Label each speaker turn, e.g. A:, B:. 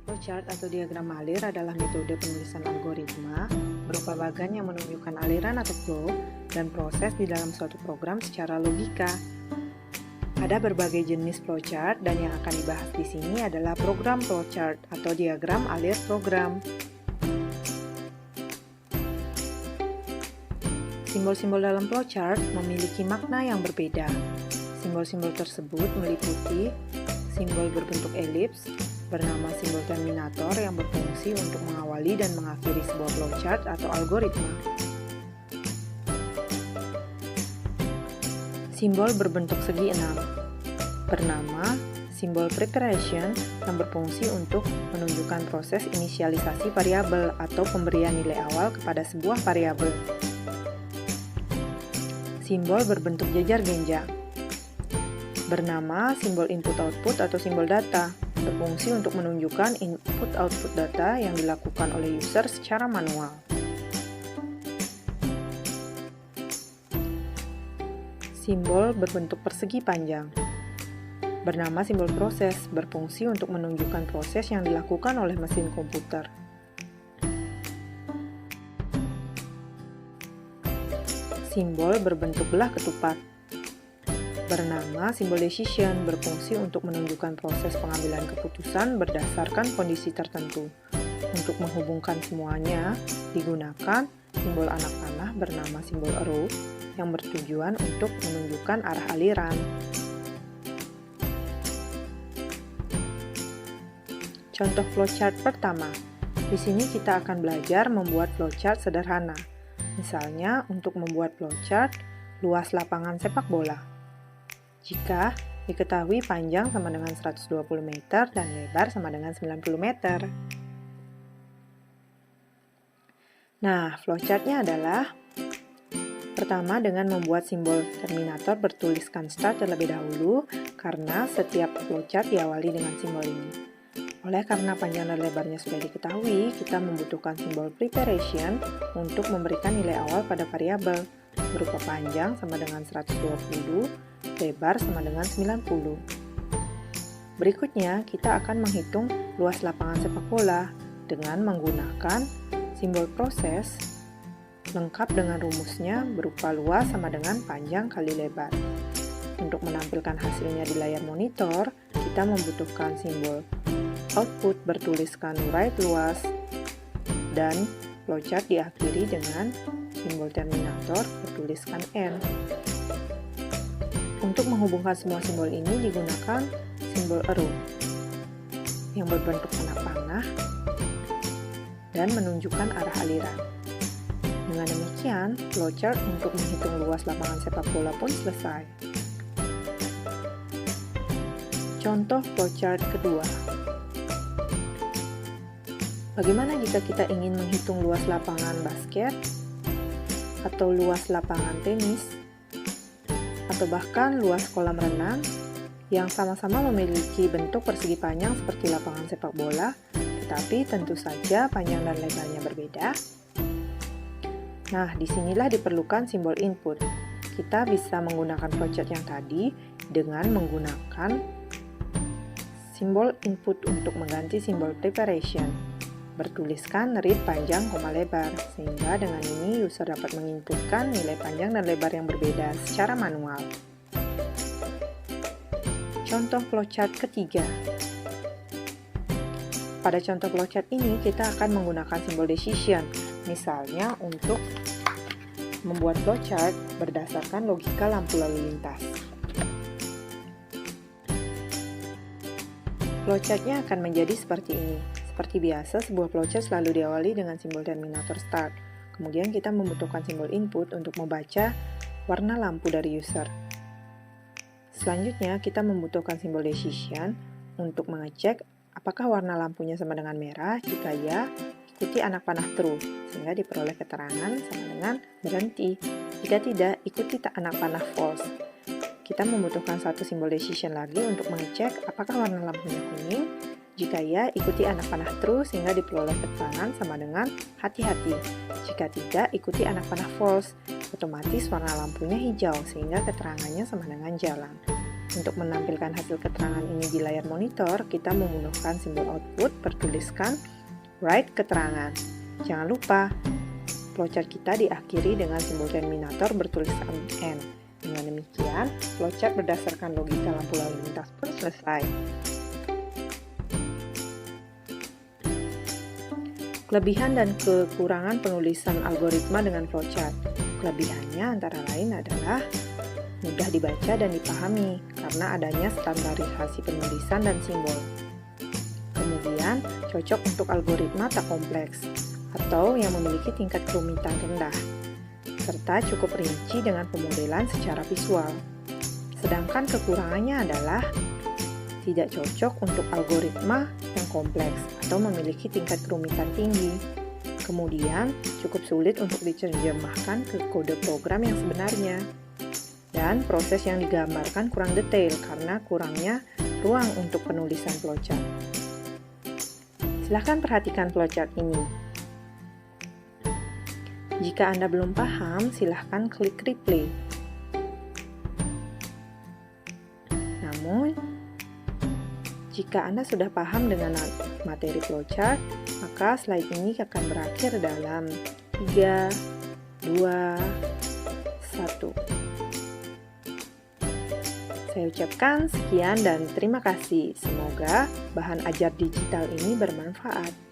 A: Flowchart atau diagram alir adalah metode penulisan algoritma berupa bagan yang menunjukkan aliran atau flow dan proses di dalam suatu program secara logika. Ada berbagai jenis flowchart dan yang akan dibahas di sini adalah program flowchart atau diagram alir program. Simbol-simbol dalam flowchart memiliki makna yang berbeda. Simbol-simbol tersebut meliputi simbol berbentuk elips, bernama simbol terminator yang berfungsi untuk mengawali dan mengakhiri sebuah flowchart atau algoritma. Simbol berbentuk segi enam, bernama simbol preparation yang berfungsi untuk menunjukkan proses inisialisasi variabel atau pemberian nilai awal kepada sebuah variabel. Simbol berbentuk jajar genjang, bernama simbol input-output atau simbol data, berfungsi untuk menunjukkan input-output data yang dilakukan oleh user secara manual. Simbol berbentuk persegi panjang, bernama simbol proses, berfungsi untuk menunjukkan proses yang dilakukan oleh mesin komputer. Simbol berbentuk belah ketupat, bernama simbol decision, berfungsi untuk menunjukkan proses pengambilan keputusan berdasarkan kondisi tertentu. Untuk menghubungkan semuanya, digunakan simbol anak panah bernama simbol arrow yang bertujuan untuk menunjukkan arah aliran. Contoh flowchart pertama. Di sini kita akan belajar membuat flowchart sederhana. Misalnya, untuk membuat flowchart luas lapangan sepak bola. Jika diketahui panjang sama dengan 120 meter dan lebar sama dengan 90 meter. Nah, flowchartnya adalah pertama dengan membuat simbol terminator bertuliskan start terlebih dahulu karena setiap flowchart diawali dengan simbol ini. Oleh karena panjang dan lebarnya sudah diketahui, kita membutuhkan simbol preparation untuk memberikan nilai awal pada variabel berupa panjang sama dengan 120, lebar sama dengan 90. Berikutnya, kita akan menghitung luas lapangan sepak bola dengan menggunakan simbol proses lengkap dengan rumusnya berupa luas sama dengan panjang kali lebar. Untuk menampilkan hasilnya di layar monitor, kita membutuhkan simbol output bertuliskan right luas dan flowchart diakhiri dengan simbol terminator bertuliskan N. Untuk menghubungkan semua simbol ini digunakan simbol arrow yang berbentuk anak panah dan menunjukkan arah aliran. Dengan demikian, flowchart untuk menghitung luas lapangan sepak bola pun selesai. Contoh flowchart kedua. Bagaimana jika kita ingin menghitung luas lapangan basket, atau luas lapangan tenis, atau bahkan luas kolam renang yang sama-sama memiliki bentuk persegi panjang seperti lapangan sepak bola, tetapi tentu saja panjang dan lebarnya berbeda? Nah, disinilah diperlukan simbol input. Kita bisa menggunakan flowchart yang tadi dengan menggunakan simbol input untuk mengganti simbol preparation. Bertuliskan read panjang, lebar, sehingga dengan ini user dapat menginputkan nilai panjang dan lebar yang berbeda secara manual. Contoh flowchart ketiga. Pada contoh flowchart ini, kita akan menggunakan simbol decision, misalnya untuk membuat flowchart berdasarkan logika lampu lalu lintas. Flowchartnya akan menjadi seperti ini. Seperti biasa, sebuah flowchart selalu diawali dengan simbol terminator start. Kemudian kita membutuhkan simbol input untuk membaca warna lampu dari user. Selanjutnya, kita membutuhkan simbol decision untuk mengecek apakah warna lampunya sama dengan merah. Jika ya, ikuti anak panah true, sehingga diperoleh keterangan sama dengan berhenti. Jika tidak, ikuti anak panah false. Kita membutuhkan satu simbol decision lagi untuk mengecek apakah warna lampunya kuning. Jika ya, ikuti anak panah true sehingga diperoleh keterangan sama dengan hati-hati. Jika tidak, ikuti anak panah false. Otomatis warna lampunya hijau sehingga keterangannya sama dengan jalan. Untuk menampilkan hasil keterangan ini di layar monitor, kita membutuhkan simbol output bertuliskan write keterangan. Jangan lupa, flowchart kita diakhiri dengan simbol terminator bertuliskan N. Dengan demikian, flowchart berdasarkan logika lampu lalu lintas pun selesai. Kelebihan dan kekurangan penulisan algoritma dengan flowchart. Kelebihannya antara lain adalah mudah dibaca dan dipahami karena adanya standarisasi penulisan dan simbol. Kemudian, cocok untuk algoritma tak kompleks atau yang memiliki tingkat kerumitan rendah, serta cukup rinci dengan pemodelan secara visual. Sedangkan kekurangannya adalah tidak cocok untuk algoritma yang kompleks atau memiliki tingkat kerumitan tinggi. Kemudian, cukup sulit untuk diterjemahkan ke kode program yang sebenarnya. Dan proses yang digambarkan kurang detail karena kurangnya ruang untuk penulisan flowchart. Silahkan perhatikan flowchart ini. Jika Anda belum paham, silahkan klik replay. Namun, jika Anda sudah paham dengan materi flowchart, maka slide ini akan berakhir dalam 3, 2, 1. Saya ucapkan sekian dan terima kasih. Semoga bahan ajar digital ini bermanfaat.